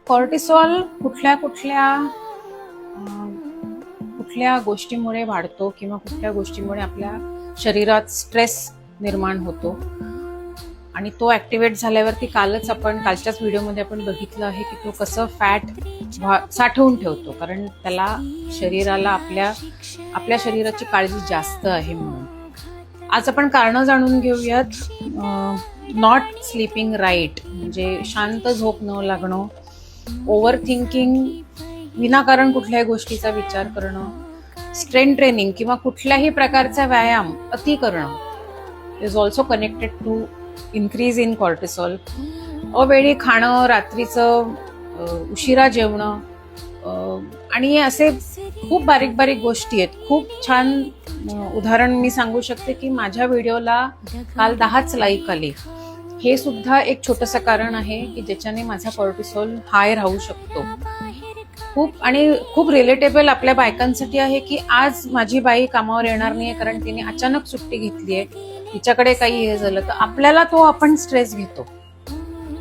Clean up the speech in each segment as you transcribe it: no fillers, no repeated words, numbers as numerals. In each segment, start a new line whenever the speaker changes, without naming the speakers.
Cortisol कुठल्या कुठल्या कुठल्या गोष्टीमुळे वाढतो किंवा कुठल्या गोष्टीमुळे आपल्या शरीरात स्ट्रेस निर्माण होतो आणि तो ऍक्टिव्हेट झाल्यावरती कालच्याच व्हिडिओमध्ये आपण बघितलं आहे की तो कसं फॅट साठवून ठेवतो, कारण त्याला शरीराला आपल्या शरीराची काळजी जास्त आहे म्हणून. आज आपण कारणं जाणून घेऊयात. नॉट स्लीपिंग राईट म्हणजे शांत झोप न लागणं, ओव्हर थिंकिंग, विनाकारण कुठल्याही गोष्टीचा विचार करणं, स्ट्रेन ट्रेनिंग किंवा कुठल्याही प्रकारचा व्यायाम अति करणं is also connected to increase in cortisol. अवेळी खाणं, रात्रीचं उशिरा जेवणं आणि असे खूप बारीक बारीक गोष्टी आहेत. खूप छान उदाहरण मी सांगू शकते की माझ्या व्हिडिओला काल 10च लाईक आले. हे सुद्धा एक छोटंसं कारण आहे की ज्याच्याने माझा कॉर्टिसॉल हाय राहू शकतो. खूप रिलेटेबल आपल्या बायकांसाठी आहे की आज माझी बाई कामावर येणार नाहीये कारण तिने अचानक सुट्टी घेतलीये, तिच्याकडे काही हे झालं तर आपल्याला आपण स्ट्रेस घेतो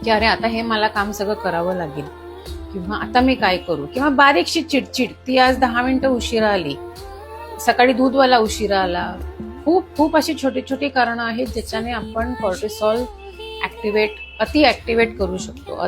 की अरे आता हे मला काम सगळं करावं लागेल किंवा आता मी काय करू, किंवा बारीकशी चिडचिड, ती आज 10 मिनिटं उशिरा आली, सकाळी दूधवाला उशिरा आला. खूप अशी छोटी छोटी कारणं आहेत ज्याच्याने आपण कॉर्टिसॉल अति ऍक्टिव्हेट करू शकतो.